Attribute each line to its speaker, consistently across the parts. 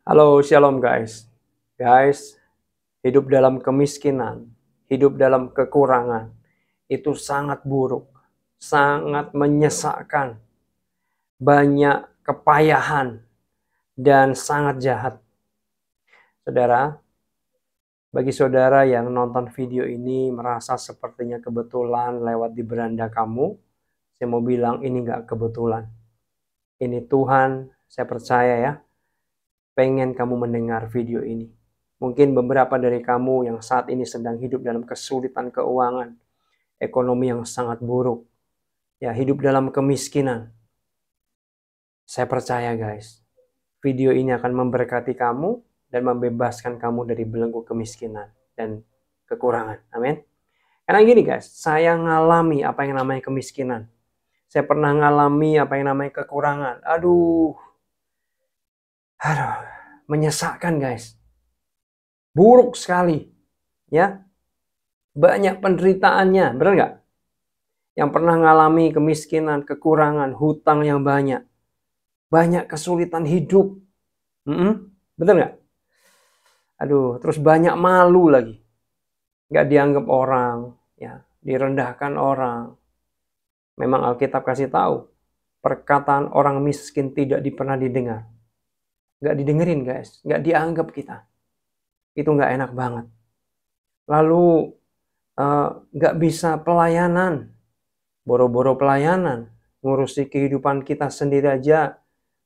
Speaker 1: Halo, shalom guys. Guys, hidup dalam kemiskinan, hidup dalam kekurangan, itu sangat buruk, sangat menyesakkan, banyak kepayahan, dan sangat jahat. Saudara, bagi saudara yang nonton video ini merasa sepertinya kebetulan lewat di beranda kamu, saya mau bilang ini nggak kebetulan. Ini Tuhan, saya percaya ya, pengen kamu mendengar video ini. Mungkin beberapa dari kamu yang saat ini sedang hidup dalam kesulitan keuangan, ekonomi yang sangat buruk, ya hidup dalam kemiskinan. Saya percaya guys, video ini akan memberkati kamu dan membebaskan kamu dari belenggu kemiskinan dan kekurangan. Amin. Karena gini guys, saya ngalami apa yang namanya kemiskinan. Saya pernah ngalami apa yang namanya kekurangan. Aduh, menyesakkan guys. Buruk sekali, ya. Banyak penderitaannya, benar nggak? Yang pernah ngalami kemiskinan, kekurangan, hutang yang banyak kesulitan hidup, benar nggak? Aduh, terus banyak malu lagi, nggak dianggap orang, ya, direndahkan orang. Memang Alkitab kasih tahu, perkataan orang miskin tidak pernah didengar, nggak didengerin guys, nggak dianggap kita, itu nggak enak banget. Lalu nggak bisa pelayanan, boro-boro pelayanan, ngurusi kehidupan kita sendiri aja,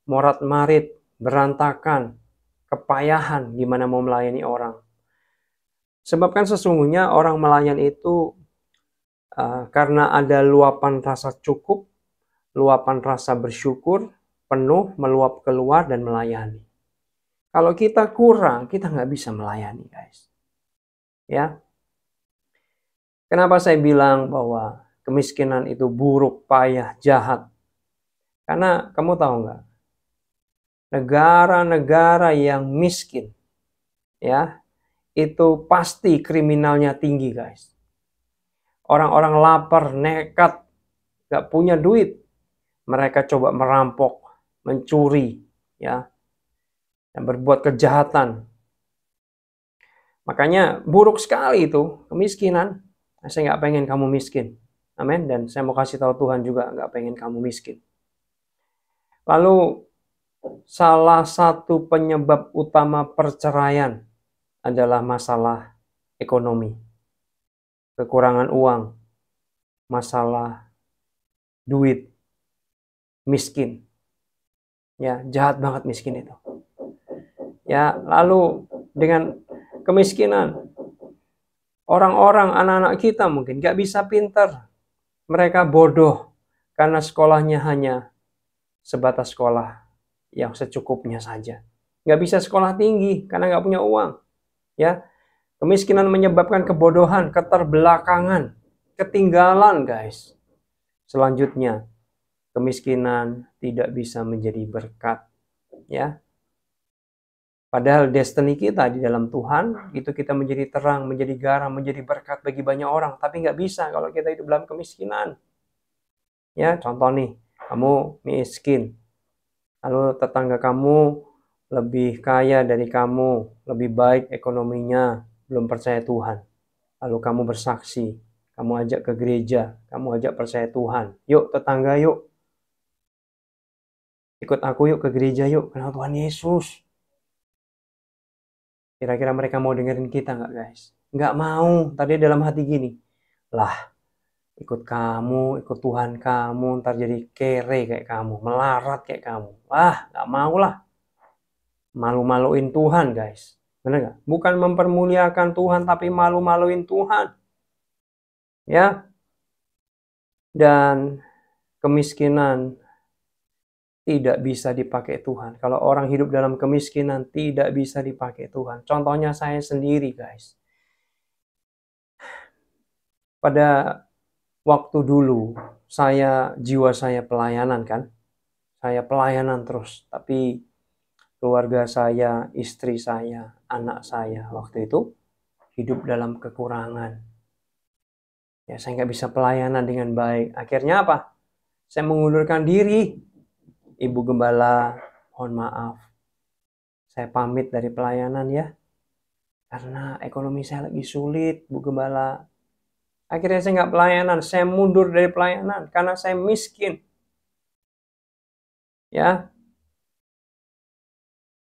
Speaker 1: morat-marit, berantakan, kepayahan gimana mau melayani orang. Sebab kan sesungguhnya orang melayan itu karena ada luapan rasa cukup, luapan rasa bersyukur, penuh, meluap keluar dan melayani. Kalau kita kurang, kita nggak bisa melayani guys. Ya, kenapa saya bilang bahwa kemiskinan itu buruk, payah, jahat? Karena kamu tahu nggak, negara-negara yang miskin, ya, itu pasti kriminalnya tinggi guys. Orang-orang lapar, nekat, gak punya duit, mereka coba merampok, mencuri, ya, dan berbuat kejahatan. Makanya buruk sekali itu kemiskinan. Saya nggak pengen kamu miskin. Amin. Dan saya mau kasih tahu Tuhan juga nggak pengen kamu miskin. Lalu salah satu penyebab utama perceraian adalah masalah ekonomi, kekurangan uang, masalah duit, miskin. Ya, jahat banget miskin itu. Ya, lalu dengan kemiskinan, orang-orang, anak-anak kita mungkin gak bisa pinter. Mereka bodoh karena sekolahnya hanya sebatas sekolah yang secukupnya saja. Gak bisa sekolah tinggi karena gak punya uang. Ya, kemiskinan menyebabkan kebodohan, keterbelakangan, ketinggalan guys. Selanjutnya, kemiskinan tidak bisa menjadi berkat. Ya, padahal destiny kita di dalam Tuhan, itu kita menjadi terang, menjadi garam, menjadi berkat bagi banyak orang. Tapi nggak bisa kalau kita hidup dalam kemiskinan. Ya, contoh nih, kamu miskin. Lalu tetangga kamu lebih kaya dari kamu, lebih baik ekonominya, belum percaya Tuhan. Lalu kamu bersaksi, kamu ajak ke gereja, kamu ajak percaya Tuhan. Yuk tetangga yuk, ikut aku yuk ke gereja yuk, kenal Tuhan Yesus. Kira-kira mereka mau dengerin kita nggak guys? Nggak mau. Tadi dalam hati gini, lah ikut kamu, ikut Tuhan kamu, ntar jadi kere kayak kamu, melarat kayak kamu. Wah, nggak mau lah. Malu-maluin Tuhan guys. Bener nggak? Bukan mempermuliakan Tuhan, tapi malu-maluin Tuhan. Ya. Dan kemiskinan tidak bisa dipakai Tuhan. Kalau orang hidup dalam kemiskinan tidak bisa dipakai Tuhan. Contohnya saya sendiri guys. Pada waktu dulu jiwa saya pelayanan kan. Saya pelayanan terus. Tapi keluarga saya, istri saya, anak saya waktu itu hidup dalam kekurangan. Ya, saya nggak bisa pelayanan dengan baik. Akhirnya apa? Saya mengundurkan diri. Ibu Gembala, mohon maaf. Saya pamit dari pelayanan ya. Karena ekonomi saya lagi sulit, Bu Gembala. Akhirnya saya nggak pelayanan, saya mundur dari pelayanan karena saya miskin. Ya,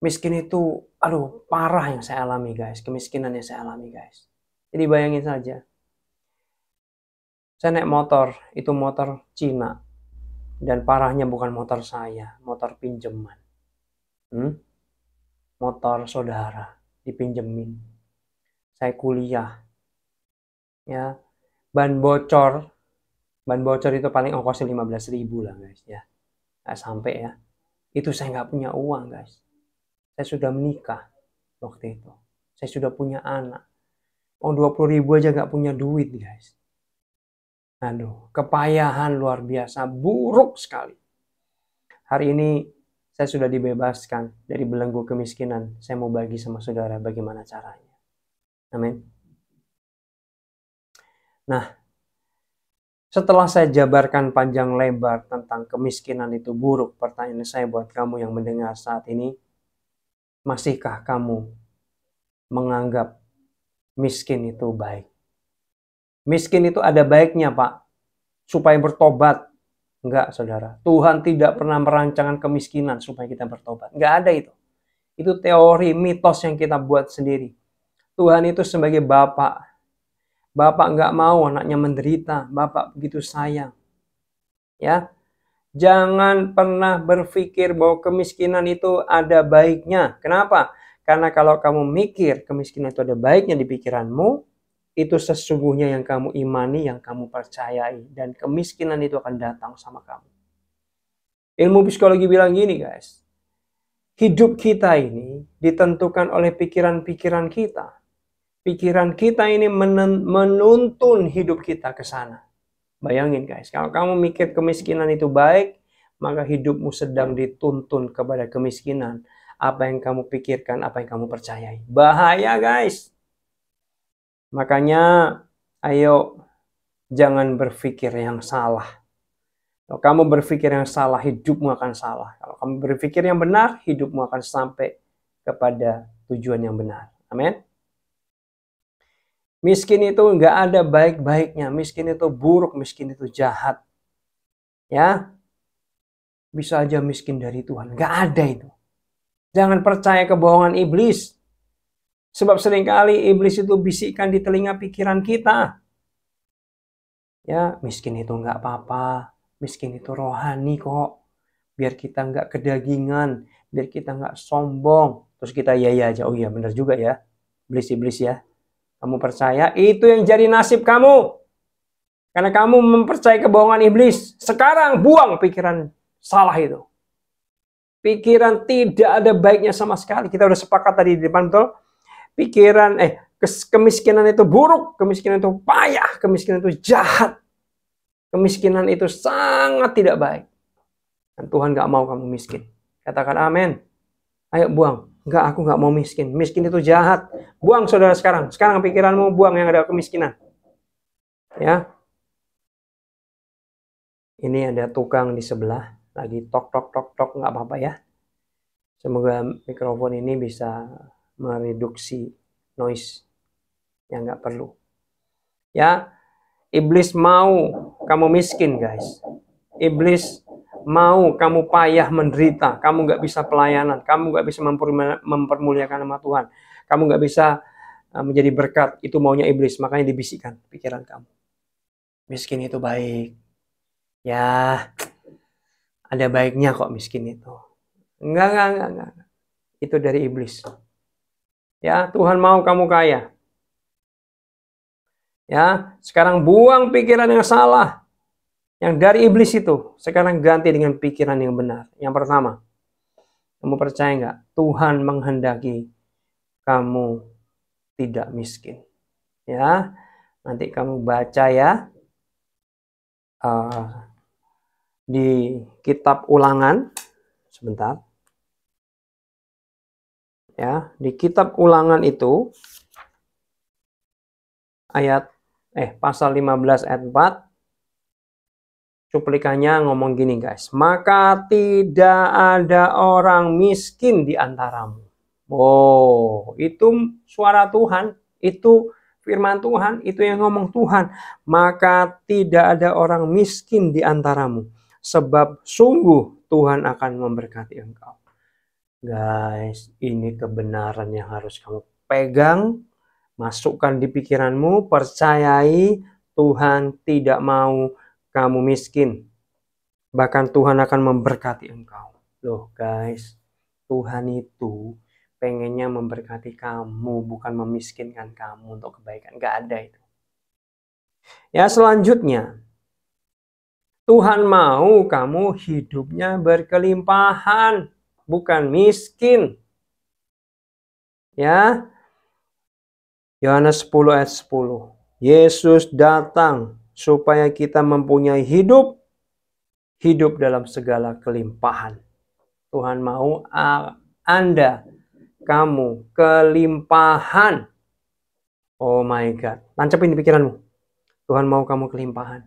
Speaker 1: miskin itu, aduh, parah yang saya alami guys. Kemiskinan yang saya alami guys. Jadi bayangin saja. Saya naik motor, itu motor Cina. Dan parahnya bukan motor saya, motor pinjaman. Motor saudara, dipinjemin. Saya kuliah. Ya, ban bocor itu paling ongkosnya 15.000 lah guys ya. Nggak sampai ya. Itu saya nggak punya uang guys. Saya sudah menikah waktu itu. Saya sudah punya anak. 20.000 aja nggak punya duit guys. Aduh, kepayahan luar biasa, buruk sekali. Hari ini saya sudah dibebaskan dari belenggu kemiskinan. Saya mau bagi sama saudara bagaimana caranya. Amin. Nah, setelah saya jabarkan panjang lebar tentang kemiskinan itu buruk, pertanyaan saya buat kamu yang mendengar saat ini, masihkah kamu menganggap miskin itu baik? Miskin itu ada baiknya, Pak, supaya bertobat. Enggak, saudara. Tuhan tidak pernah merancangkan kemiskinan supaya kita bertobat. Enggak ada itu. Itu teori, mitos yang kita buat sendiri. Tuhan itu sebagai Bapak. Bapak enggak mau anaknya menderita. Bapak begitu sayang. Ya, jangan pernah berpikir bahwa kemiskinan itu ada baiknya. Kenapa? Karena kalau kamu mikir kemiskinan itu ada baiknya di pikiranmu, itu sesungguhnya yang kamu imani, yang kamu percayai. Dan kemiskinan itu akan datang sama kamu. Ilmu psikologi bilang gini guys. Hidup kita ini ditentukan oleh pikiran-pikiran kita. Pikiran kita ini menuntun hidup kita ke sana. Bayangin guys, kalau kamu mikir kemiskinan itu baik, maka hidupmu sedang dituntun kepada kemiskinan. Apa yang kamu pikirkan, apa yang kamu percayai. Bahaya guys. Makanya, ayo jangan berpikir yang salah. Kalau kamu berpikir yang salah, hidupmu akan salah. Kalau kamu berpikir yang benar, hidupmu akan sampai kepada tujuan yang benar. Amin. Miskin itu nggak ada baik-baiknya. Miskin itu buruk, miskin itu jahat. Ya, bisa aja miskin dari Tuhan. Nggak ada itu. Jangan percaya kebohongan iblis. Sebab seringkali iblis itu bisikkan di telinga pikiran kita. Ya, miskin itu nggak apa-apa. Miskin itu rohani kok. Biar kita nggak kedagingan. Biar kita nggak sombong. Terus kita iya aja. Oh iya benar juga ya. Iblis-iblis ya. Kamu percaya, itu yang jadi nasib kamu. Karena kamu mempercayai kebohongan iblis. Sekarang buang pikiran salah itu. Pikiran tidak ada baiknya sama sekali. Kita udah sepakat tadi di depan, betul? Pikiran, kemiskinan itu buruk. Kemiskinan itu payah. Kemiskinan itu jahat. Kemiskinan itu sangat tidak baik. Dan Tuhan gak mau kamu miskin. Katakan amin. Ayo buang. Enggak, aku nggak mau miskin. Miskin itu jahat. Buang saudara sekarang. Sekarang pikiranmu buang yang ada kemiskinan. Ya. Ini ada tukang di sebelah. Lagi tok tok tok tok. Nggak apa-apa ya. Semoga mikrofon ini bisa mereduksi noise yang nggak perlu. Ya. Iblis mau kamu miskin guys. Iblis mau kamu payah menderita, kamu nggak bisa pelayanan, kamu nggak bisa mempermuliakan nama Tuhan, kamu nggak bisa menjadi berkat. Itu maunya iblis, makanya dibisikkan pikiran kamu. Miskin itu baik. Ya, ada baiknya kok miskin itu. Enggak. Itu dari iblis. Ya, Tuhan mau kamu kaya. Ya, sekarang buang pikiran yang salah. Yang dari iblis itu, sekarang ganti dengan pikiran yang benar. Yang pertama, kamu percaya nggak? Tuhan menghendaki kamu tidak miskin. Ya, nanti kamu baca ya di kitab Ulangan. Sebentar. Ya, di kitab Ulangan itu pasal 15 ayat 4. Cuplikannya ngomong gini guys. Maka tidak ada orang miskin di antaramu. Oh, itu suara Tuhan, itu firman Tuhan, itu yang ngomong Tuhan. Maka tidak ada orang miskin di antaramu, sebab sungguh Tuhan akan memberkati engkau. Guys, ini kebenaran yang harus kamu pegang, masukkan di pikiranmu, percayai Tuhan tidak mau kamu miskin. Bahkan Tuhan akan memberkati engkau. Loh guys, Tuhan itu pengennya memberkati kamu, bukan memiskinkan kamu untuk kebaikan. Gak ada itu. Ya, selanjutnya, Tuhan mau kamu hidupnya berkelimpahan, bukan miskin. Ya, Yohanes 10 ayat 10. Yesus datang supaya kita mempunyai hidup dalam segala kelimpahan. Tuhan mau Anda, kamu kelimpahan. Oh my God. Tancapin di pikiranmu. Tuhan mau kamu kelimpahan.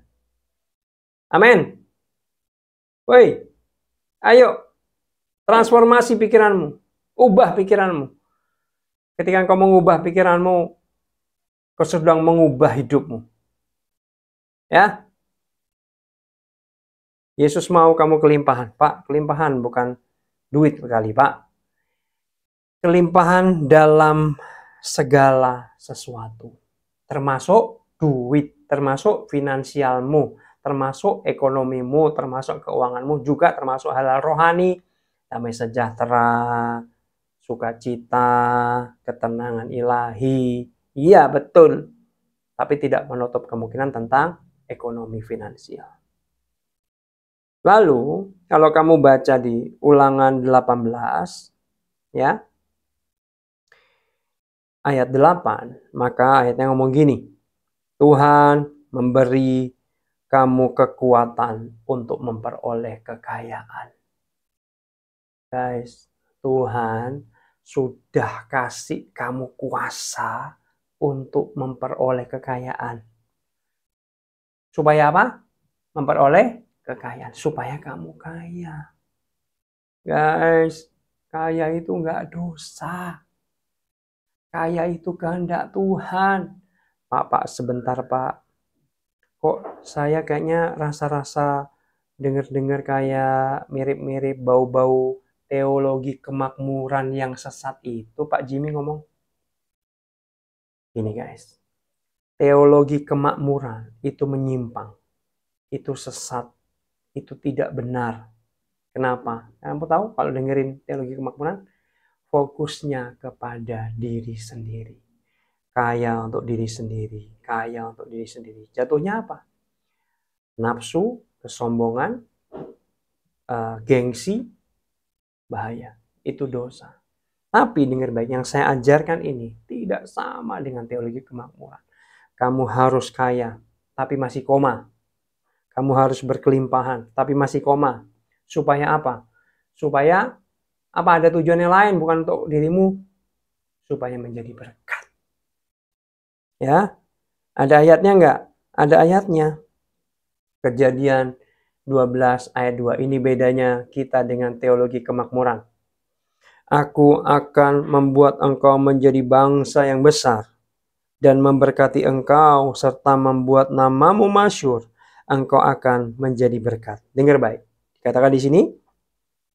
Speaker 1: Amin. Woi, ayo. Transformasi pikiranmu. Ubah pikiranmu. Ketika engkau mengubah pikiranmu, kau sedang mengubah hidupmu. Ya. Yesus mau kamu kelimpahan. Pak, kelimpahan bukan duit sekali, Pak. Kelimpahan dalam segala sesuatu, termasuk duit, termasuk finansialmu, termasuk ekonomimu, termasuk keuanganmu, juga termasuk hal-hal rohani, damai sejahtera, sukacita, ketenangan ilahi. Iya, betul. Tapi tidak menutup kemungkinan tentang ekonomi finansial. Lalu, kalau kamu baca di Ulangan 18, ya, ayat 8, maka ayatnya ngomong gini, Tuhan memberi kamu kekuatan untuk memperoleh kekayaan. Guys, Tuhan sudah kasih kamu kuasa untuk memperoleh kekayaan. Supaya apa? Memperoleh kekayaan. Supaya kamu kaya. Guys, kaya itu nggak dosa. Kaya itu kehendak Tuhan. Pak, sebentar Pak. Kok saya kayaknya rasa-rasa dengar-dengar kayak mirip-mirip bau-bau teologi kemakmuran yang sesat itu. Pak Jimmy ngomong. Ini guys. Teologi kemakmuran itu menyimpang. Itu sesat. Itu tidak benar. Kenapa? Kamu tahu kalau dengerin teologi kemakmuran? Fokusnya kepada diri sendiri. Kaya untuk diri sendiri. Kaya untuk diri sendiri. Jatuhnya apa? Nafsu, kesombongan, gengsi, bahaya. Itu dosa. Tapi dengar baik, yang saya ajarkan ini tidak sama dengan teologi kemakmuran. Kamu harus kaya, tapi masih koma. Kamu harus berkelimpahan, tapi masih koma. Supaya apa? Supaya apa, ada tujuan yang lain, bukan untuk dirimu, supaya menjadi berkat. Ya, ada ayatnya enggak? Ada ayatnya. Kejadian 12 ayat 2. Ini bedanya kita dengan teologi kemakmuran. Aku akan membuat engkau menjadi bangsa yang besar dan memberkati engkau serta membuat namamu masyhur. Engkau akan menjadi berkat. Dengar baik. Dikatakan di sini,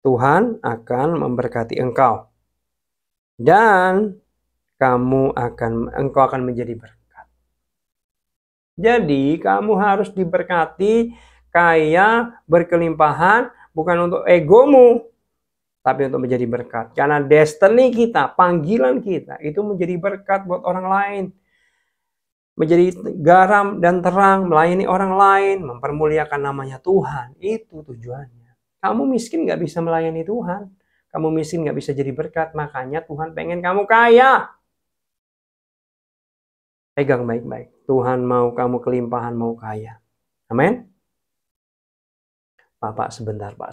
Speaker 1: Tuhan akan memberkati engkau dan engkau akan menjadi berkat. Jadi kamu harus diberkati, kaya, berkelimpahan, bukan untuk egomu, tapi untuk menjadi berkat. Karena destiny kita, panggilan kita itu menjadi berkat buat orang lain. Menjadi garam dan terang, melayani orang lain, mempermuliakan namanya Tuhan. Itu tujuannya. Kamu miskin gak bisa melayani Tuhan. Kamu miskin gak bisa jadi berkat. Makanya Tuhan pengen kamu kaya. Pegang baik-baik. Tuhan mau kamu kelimpahan, mau kaya. Amin. Pak, sebentar Pak.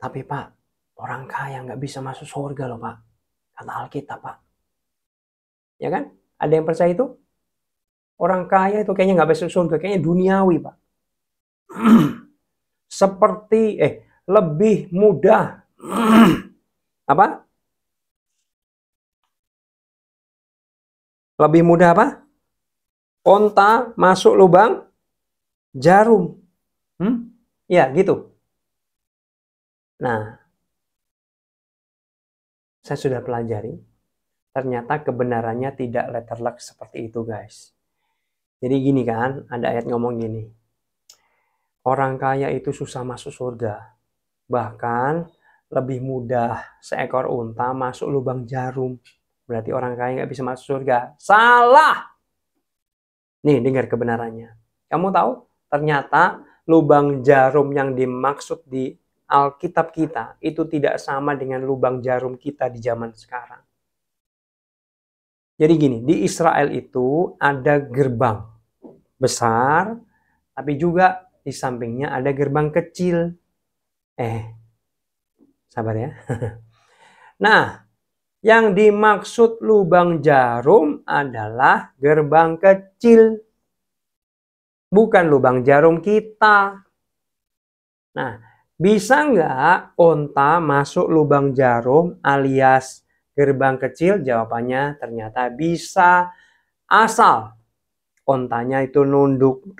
Speaker 1: Tapi Pak, orang kaya gak bisa masuk surga loh Pak. Kata Alkitab Pak. Ya kan? Ada yang percaya itu? Orang kaya itu kayaknya gak masuk surga. Kayaknya duniawi Pak. Seperti lebih mudah Apa? Lebih mudah apa? Onta masuk lubang jarum. Ya, gitu. Nah, saya sudah pelajari. Ternyata kebenarannya tidak letterlock seperti itu, guys. Jadi gini kan, ada ayat ngomong gini. Orang kaya itu susah masuk surga. Bahkan lebih mudah seekor unta masuk lubang jarum. Berarti orang kaya nggak bisa masuk surga. Salah! Nih, dengar kebenarannya. Kamu tahu? Ternyata lubang jarum yang dimaksud di Alkitab kita itu tidak sama dengan lubang jarum kita di zaman sekarang. Jadi gini, di Israel itu ada gerbang besar, tapi juga di sampingnya ada gerbang kecil. Sabar ya. Nah, yang dimaksud lubang jarum adalah gerbang kecil. Bukan lubang jarum kita. Nah, bisa nggak onta masuk lubang jarum alias gerbang kecil? Jawabannya ternyata bisa. Asal ontanya itu nunduk,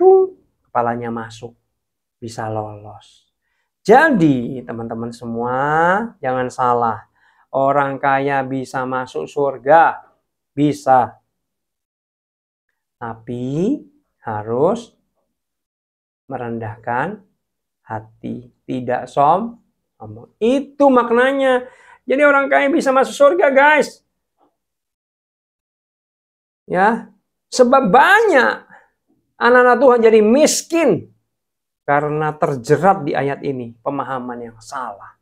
Speaker 1: kepalanya masuk. Bisa lolos. Jadi, teman-teman semua, jangan salah. Orang kaya bisa masuk surga. Bisa. Tapi harus merendahkan hati. Tidak sombong. Itu maknanya. Jadi orang kaya bisa masuk surga, guys. Ya. Sebab banyak anak-anak Tuhan jadi miskin karena terjerat di ayat ini. Pemahaman yang salah.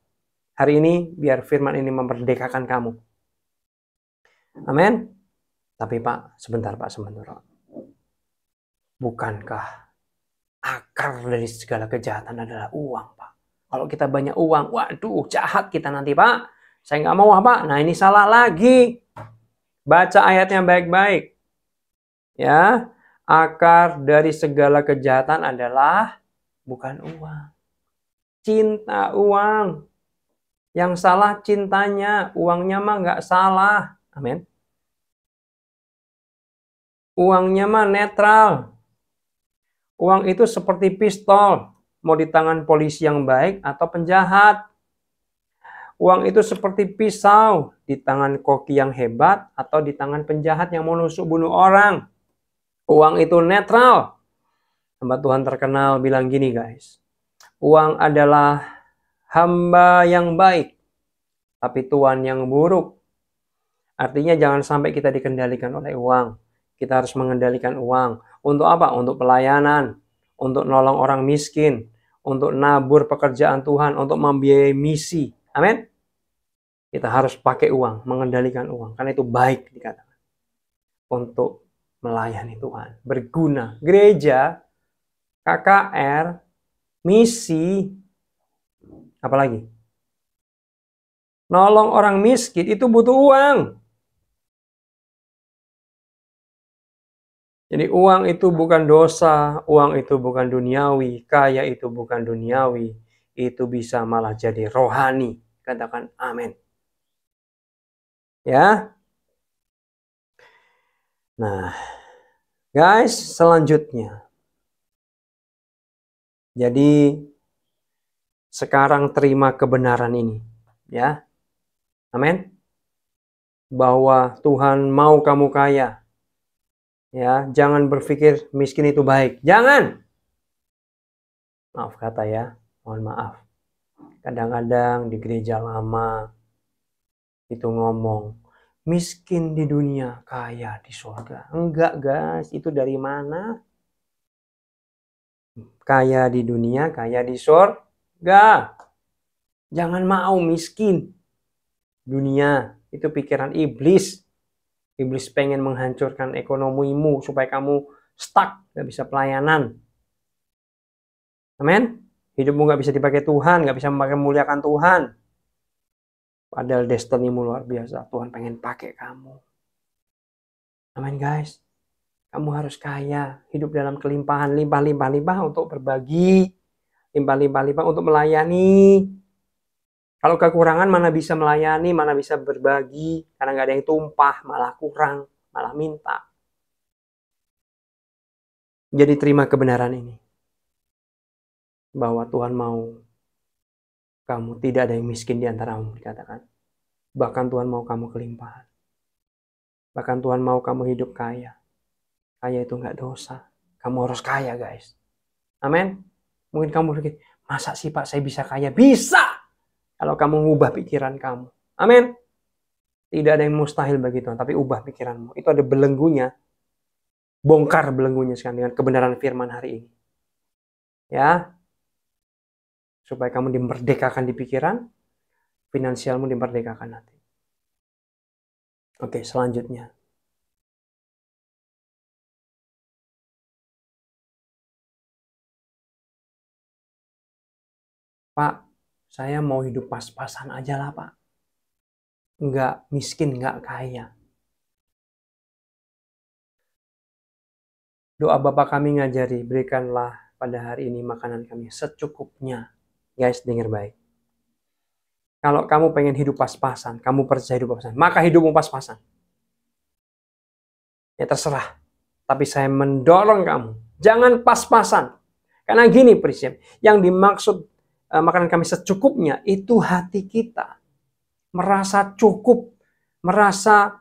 Speaker 1: Hari ini biar firman ini memerdekakan kamu. Amin. Tapi Pak, sebentar. Bukankah akar dari segala kejahatan adalah uang, Pak? Kalau kita banyak uang, waduh, jahat kita nanti, Pak. Saya nggak mau, Pak. Nah, ini salah lagi. Baca ayatnya baik-baik. Ya, akar dari segala kejahatan adalah bukan uang. Cinta uang. Yang salah cintanya, uangnya mah nggak salah. Amin. Uangnya mah netral. Uang itu seperti pistol, mau di tangan polisi yang baik atau penjahat. Uang itu seperti pisau, di tangan koki yang hebat atau di tangan penjahat yang mau nusuk bunuh orang. Uang itu netral. Hamba Tuhan terkenal bilang gini, guys. Uang adalah hamba yang baik, tapi tuan yang buruk. Artinya jangan sampai kita dikendalikan oleh uang. Kita harus mengendalikan uang. Untuk apa? Untuk pelayanan, untuk nolong orang miskin, untuk nabur pekerjaan Tuhan, untuk membiayai misi. Amin. Kita harus pakai uang, mengendalikan uang. Karena itu baik dikatakan. Untuk melayani Tuhan. Berguna. Gereja, KKR, misi, apalagi? Nolong orang miskin itu butuh uang. Jadi uang itu bukan dosa, uang itu bukan duniawi, kaya itu bukan duniawi, itu bisa malah jadi rohani. Katakan amin. Ya. Nah, guys, selanjutnya. Jadi sekarang terima kebenaran ini, ya. Amin. Bahwa Tuhan mau kamu kaya. Ya, jangan berpikir miskin itu baik. Jangan. Maaf kata ya, mohon maaf. Kadang-kadang di gereja lama itu ngomong, miskin di dunia, kaya di surga. Enggak, guys. Itu dari mana? Kaya di dunia, kaya di surga. Jangan mau miskin. Dunia, itu pikiran iblis. Iblis pengen menghancurkan ekonomimu supaya kamu stuck, gak bisa pelayanan. Amin? Hidupmu gak bisa dipakai Tuhan, gak bisa memuliakan Tuhan. Padahal destinimu luar biasa. Tuhan pengen pakai kamu. Amin, guys. Kamu harus kaya, hidup dalam kelimpahan, limpah untuk berbagi, limpah untuk melayani. Kalau kekurangan mana bisa melayani, mana bisa berbagi, karena nggak ada yang tumpah, malah kurang, malah minta. Jadi terima kebenaran ini, bahwa Tuhan mau kamu tidak ada yang miskin di antaramu, dikatakan. Bahkan Tuhan mau kamu kelimpahan. Bahkan Tuhan mau kamu hidup kaya. Kaya itu nggak dosa. Kamu harus kaya, guys. Amin. Mungkin kamu berpikir, masa sih Pak saya bisa kaya? Bisa! Kalau kamu ngubah pikiran kamu. Amin. Tidak ada yang mustahil bagi Tuhan, tapi ubah pikiranmu. Itu ada belenggunya. Bongkar belenggunya sekarang dengan kebenaran firman hari ini. Ya. Supaya kamu dimerdekakan di pikiran, finansialmu dimerdekakan nanti. Oke, selanjutnya. Pak, saya mau hidup pas-pasan aja lah, Pak. Nggak miskin, nggak kaya. Doa Bapa kami ngajari, berikanlah pada hari ini makanan kami secukupnya. Guys, dengar baik. Kalau kamu pengen hidup pas-pasan, kamu percaya hidup pas-pasan, maka hidupmu pas-pasan. Ya terserah. Tapi saya mendorong kamu, jangan pas-pasan. Karena gini prinsip, yang dimaksud makanan kami secukupnya, itu hati kita. Merasa cukup, merasa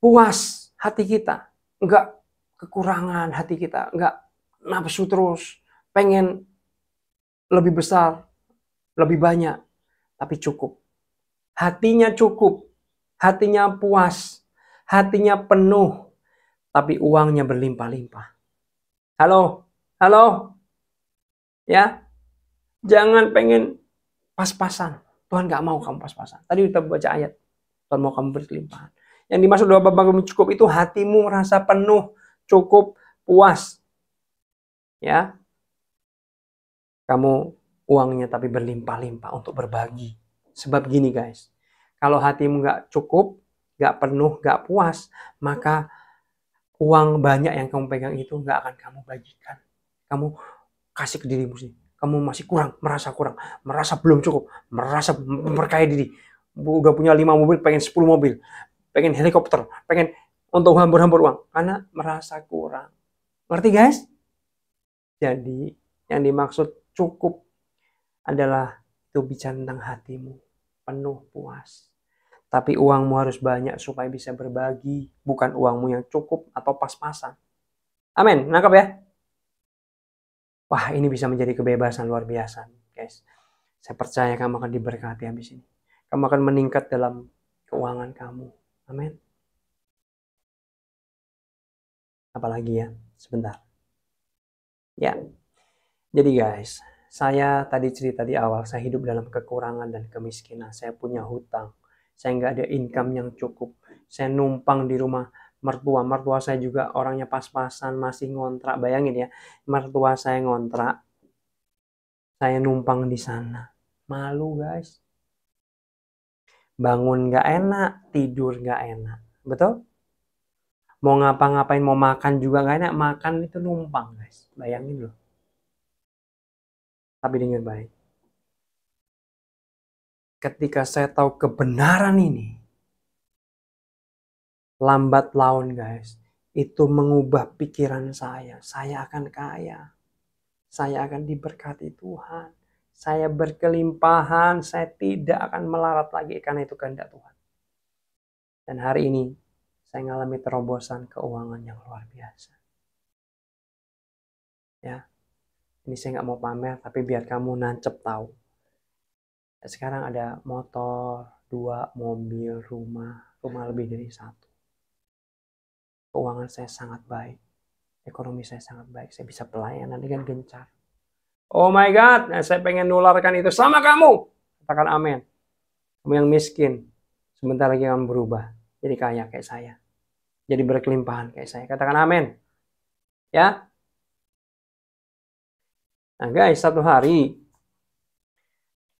Speaker 1: puas hati kita. Enggak kekurangan hati kita, enggak nafsu terus, pengen lebih besar, lebih banyak, tapi cukup. Hatinya cukup, hatinya puas, hatinya penuh, tapi uangnya berlimpah-limpah. Halo, halo, ya, jangan pengen pas-pasan. Tuhan gak mau kamu pas-pasan. Tadi kita baca ayat, Tuhan mau kamu berkelimpahan. Yang dimaksud doa Bapa kami cukup itu hatimu merasa penuh, cukup, puas. Ya, kamu uangnya tapi berlimpah-limpah untuk berbagi. Sebab gini guys, kalau hatimu gak cukup, gak penuh, gak puas, maka uang banyak yang kamu pegang itu gak akan kamu bagikan. Kamu kasih ke dirimu sendiri. Kamu masih kurang, merasa belum cukup, merasa memperkaya diri. Udah punya 5 mobil, pengen 10 mobil, pengen helikopter, pengen untuk hambur-hambur uang. Karena merasa kurang. Ngerti guys? Jadi yang dimaksud cukup adalah itu bicara tentang hatimu. Penuh, puas. Tapi uangmu harus banyak supaya bisa berbagi. Bukan uangmu yang cukup atau pas-pasan. Amin, nangkap ya? Wah, ini bisa menjadi kebebasan luar biasa, guys. Saya percaya kamu akan diberkati habis ini. Kamu akan meningkat dalam keuangan kamu. Amin. Apalagi ya, sebentar. Ya, jadi guys, saya tadi cerita di awal, saya hidup dalam kekurangan dan kemiskinan. Saya punya hutang. Saya nggak ada income yang cukup. Saya numpang di rumah mertua. Mertua saya juga orangnya pas-pasan, masih ngontrak. Bayangin ya, mertua saya ngontrak. Saya numpang di sana. Malu guys. Bangun nggak enak, tidur nggak enak. Betul? Mau ngapa-ngapain, mau makan juga nggak enak. Makan itu numpang guys. Bayangin loh. Tapi dengan baik. Ketika saya tahu kebenaran ini, lambat laun guys, itu mengubah pikiran saya. Saya akan kaya. Saya akan diberkati Tuhan. Saya berkelimpahan. Saya tidak akan melarat lagi karena itu kehendak Tuhan. Dan hari ini saya mengalami terobosan keuangan yang luar biasa. Ya, ini saya nggak mau pamer, tapi biar kamu nancep tahu. Sekarang ada motor, 2 mobil, rumah lebih dari 1. Keuangan saya sangat baik. Ekonomi saya sangat baik. Saya bisa pelayanan dengan gencar. Oh my God, saya pengen nularkan itu sama kamu. Katakan amin. Kamu yang miskin, sebentar lagi akan berubah. Jadi kaya kayak saya. Jadi berkelimpahan kayak saya. Katakan amin. Ya. Nah guys, satu hari,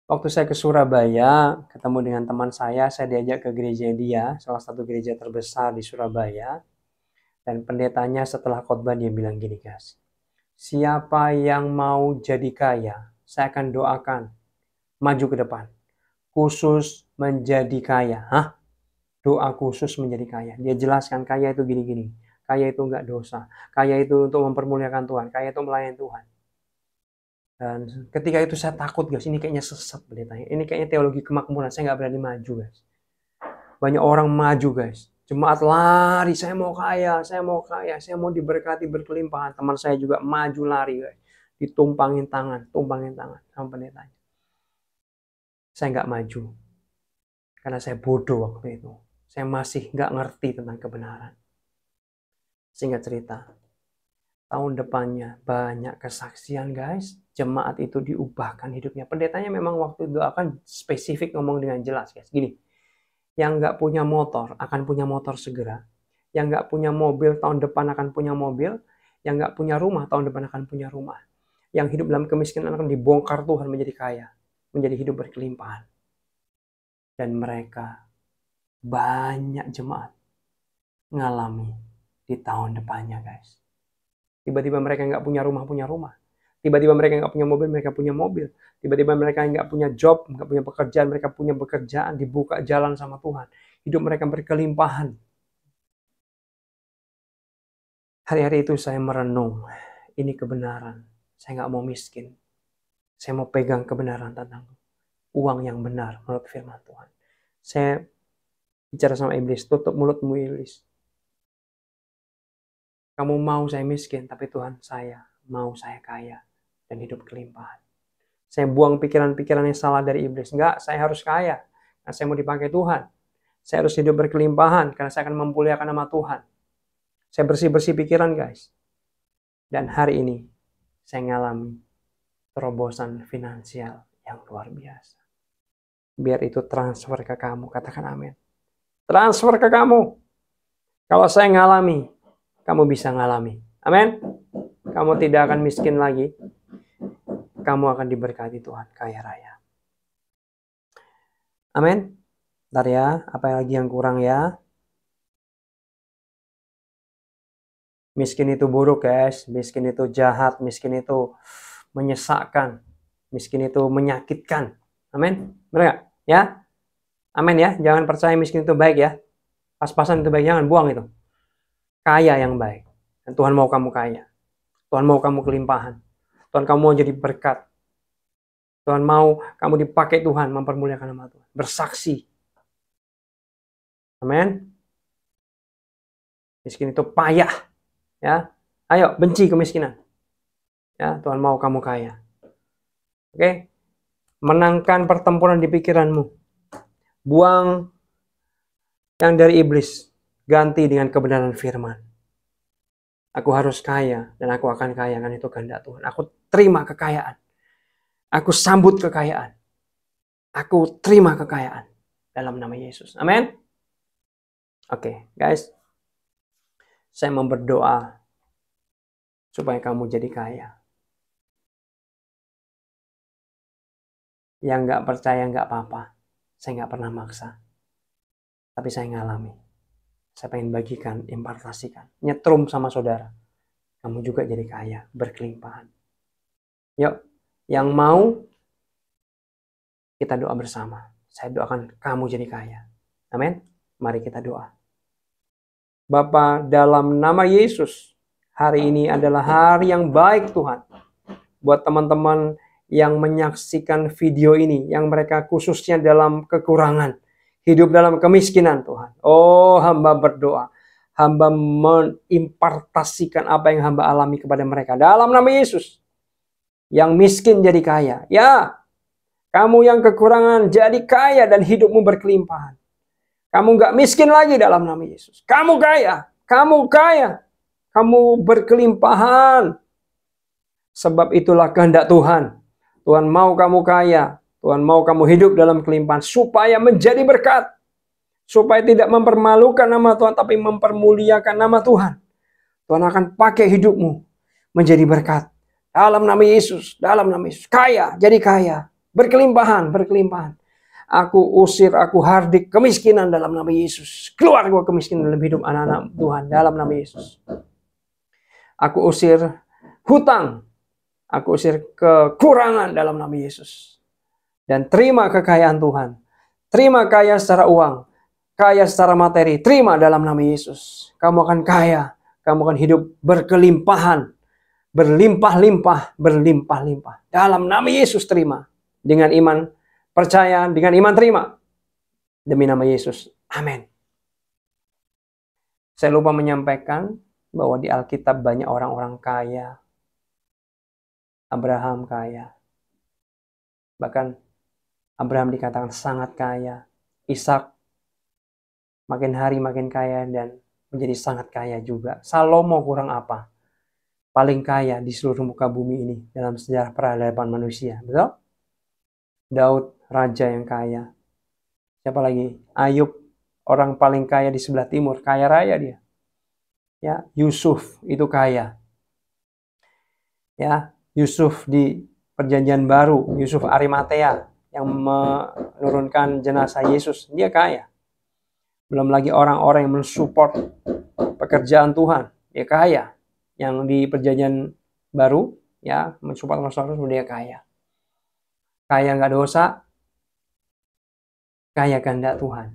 Speaker 1: waktu saya ke Surabaya, ketemu dengan teman saya diajak ke gereja dia, salah satu gereja terbesar di Surabaya. Dan pendetanya setelah khotbah dia bilang gini guys, siapa yang mau jadi kaya, saya akan doakan maju ke depan. khusus menjadi kaya. Hah? Doa khusus menjadi kaya. Dia jelaskan kaya itu gini-gini. Kaya itu enggak dosa. Kaya itu untuk mempermuliakan Tuhan. Kaya itu melayani Tuhan. Dan ketika itu saya takut guys. Ini kayaknya sesat beritanya. Ini kayaknya teologi kemakmuran. Saya nggak berani maju guys. Banyak orang maju guys. Jemaat lari. Saya mau kaya. Saya mau kaya. Saya mau diberkati berkelimpahan. Teman saya juga maju lari guys. Ditumpangin tangan. Tumpangin tangan sama pendetanya. Saya nggak maju. Karena saya bodoh waktu itu. Saya masih nggak ngerti tentang kebenaran. Singkat cerita, tahun depannya banyak kesaksian guys. Jemaat itu diubahkan hidupnya. Pendetanya memang waktu itu akan spesifik ngomong dengan jelas guys. Gini, yang nggak punya motor akan punya motor segera. Yang nggak punya mobil tahun depan akan punya mobil. Yang nggak punya rumah tahun depan akan punya rumah. Yang hidup dalam kemiskinan akan dibongkar Tuhan menjadi kaya. Menjadi hidup berkelimpahan. Dan mereka banyak jemaat ngalami di tahun depannya guys. Tiba-tiba mereka nggak punya rumah, punya rumah. Tiba-tiba mereka nggak punya mobil, mereka punya mobil. Tiba-tiba mereka nggak punya job, nggak punya pekerjaan, mereka punya pekerjaan, dibuka jalan sama Tuhan. Hidup mereka berkelimpahan. Hari-hari itu saya merenung, ini kebenaran. Saya nggak mau miskin. Saya mau pegang kebenaran tentang uang yang benar menurut firman Tuhan. Saya bicara sama iblis, tutup mulutmu iblis. Kamu mau saya miskin, tapi Tuhan saya mau saya kaya dan hidup kelimpahan. Saya buang pikiran-pikiran yang salah dari iblis. Enggak, saya harus kaya. Karena saya mau dipakai Tuhan. Saya harus hidup berkelimpahan karena saya akan memuliakan nama Tuhan. Saya bersih-bersih pikiran guys. Dan hari ini saya ngalami terobosan finansial yang luar biasa. Biar itu transfer ke kamu. Katakan amin. Transfer ke kamu. Kalau saya ngalami, kamu bisa ngalami. Amin. Kamu tidak akan miskin lagi. Kamu akan diberkati Tuhan kaya raya. Amin. Bentar ya, apa lagi yang kurang ya? Miskin itu buruk guys. Miskin itu jahat. Miskin itu menyesakkan. Miskin itu menyakitkan. Amin. Benar gak? Ya? Amin ya. Jangan percaya miskin itu baik ya. Pas-pasan itu baik. Jangan buang itu. Kaya yang baik. Dan Tuhan mau kamu kaya. Tuhan mau kamu kelimpahan. Tuhan kamu mau jadi berkat. Tuhan mau kamu dipakai Tuhan mempermuliakan nama Tuhan. Bersaksi. Amin. Miskin itu payah. Ya. Ayo benci kemiskinan. Ya, Tuhan mau kamu kaya. Oke. Menangkan pertempuran di pikiranmu. Buang yang dari iblis. Ganti dengan kebenaran firman. Aku harus kaya dan aku akan kaya kan itu kehendak Tuhan. Aku terima kekayaan. Aku sambut kekayaan. Aku terima kekayaan dalam nama Yesus. Amin. Oke, guys. Saya mau berdoa supaya kamu jadi kaya. Yang nggak percaya nggak apa-apa. Saya nggak pernah maksa. Tapi saya ngalami. Saya pengen bagikan, impartasikan. Nyetrum sama saudara. Kamu juga jadi kaya, berkelimpahan. Yuk, yang mau kita doa bersama. Saya doakan kamu jadi kaya. Amin. Mari kita doa. Bapa, dalam nama Yesus, hari ini adalah hari yang baik Tuhan. Buat teman-teman yang menyaksikan video ini, yang mereka khususnya dalam kekurangan, hidup dalam kemiskinan Tuhan. Oh, hamba berdoa. Hamba mengimpartasikan apa yang hamba alami kepada mereka. Dalam nama Yesus. Yang miskin jadi kaya. Ya, kamu yang kekurangan jadi kaya dan hidupmu berkelimpahan. Kamu nggak miskin lagi dalam nama Yesus. Kamu kaya. Kamu kaya. Kamu berkelimpahan. Sebab itulah kehendak Tuhan. Tuhan mau kamu kaya. Tuhan mau kamu hidup dalam kelimpahan. Supaya menjadi berkat. Supaya tidak mempermalukan nama Tuhan. Tapi mempermuliakan nama Tuhan. Tuhan akan pakai hidupmu. Menjadi berkat. Dalam nama Yesus. Dalam nama Yesus. Kaya. Jadi kaya. Berkelimpahan. Berkelimpahan. Aku usir, aku hardik kemiskinan dalam nama Yesus. Keluar gua kemiskinan dalam hidup anak-anak Tuhan dalam nama Yesus. Aku usir hutang. Aku usir kekurangan dalam nama Yesus. Dan terima kekayaan Tuhan. Terima kaya secara uang, kaya secara materi, terima dalam nama Yesus. Kamu akan kaya, kamu akan hidup berkelimpahan, berlimpah-limpah, berlimpah-limpah. Dalam nama Yesus terima. Dengan iman percaya, dengan iman terima. Demi nama Yesus. Amin. Saya lupa menyampaikan bahwa di Alkitab banyak orang-orang kaya. Abraham kaya. Bahkan Abraham dikatakan sangat kaya. Ishak makin hari makin kaya dan menjadi sangat kaya juga. Salomo kurang apa? Paling kaya di seluruh muka bumi ini dalam sejarah peradaban manusia. Betul? Daud, raja yang kaya. Siapa lagi? Ayub, orang paling kaya di sebelah timur. Kaya raya dia. Ya, Yusuf itu kaya. Ya, Yusuf di Perjanjian Baru, Yusuf Arimatea yang menurunkan jenazah Yesus, dia kaya. Belum lagi orang-orang yang mensupport pekerjaan Tuhan, dia kaya. Yang di Perjanjian Baru, ya, mensupport masyarakat, dia kaya. Kaya nggak dosa, kaya kehendak Tuhan.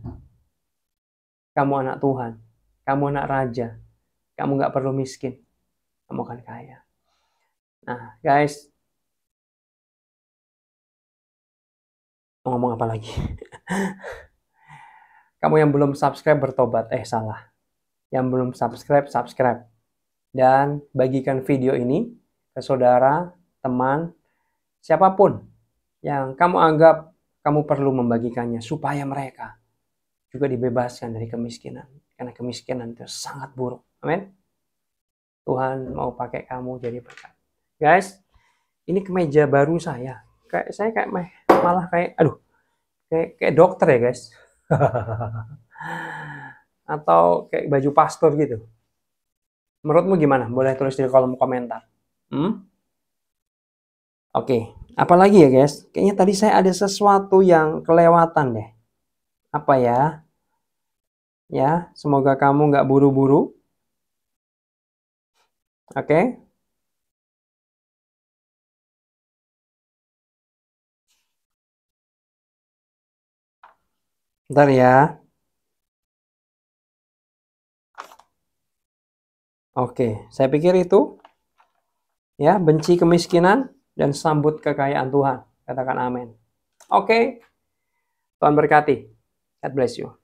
Speaker 1: Kamu anak Tuhan, kamu anak raja, kamu nggak perlu miskin, kamu akan kaya. Nah, guys, mau ngomong apa lagi? Kamu yang belum subscribe bertobat. Salah. Yang belum subscribe, subscribe. Dan bagikan video ini ke saudara, teman, siapapun yang kamu anggap kamu perlu membagikannya supaya mereka juga dibebaskan dari kemiskinan. Karena kemiskinan itu sangat buruk. Amin. Tuhan mau pakai kamu jadi berkat. Guys, ini kemeja baru saya. Saya kayak malah kayak kayak dokter ya, guys. Atau kayak baju pastor gitu. Menurutmu gimana? Boleh tulis di kolom komentar. Oke, apalagi ya guys? Kayaknya tadi saya ada sesuatu yang kelewatan deh. Apa ya? Ya, semoga kamu nggak buru-buru. Oke. Bentar ya. Oke, saya pikir itu. Ya, benci kemiskinan dan sambut kekayaan Tuhan. Katakan amin. Oke. Tuhan berkati. God bless you.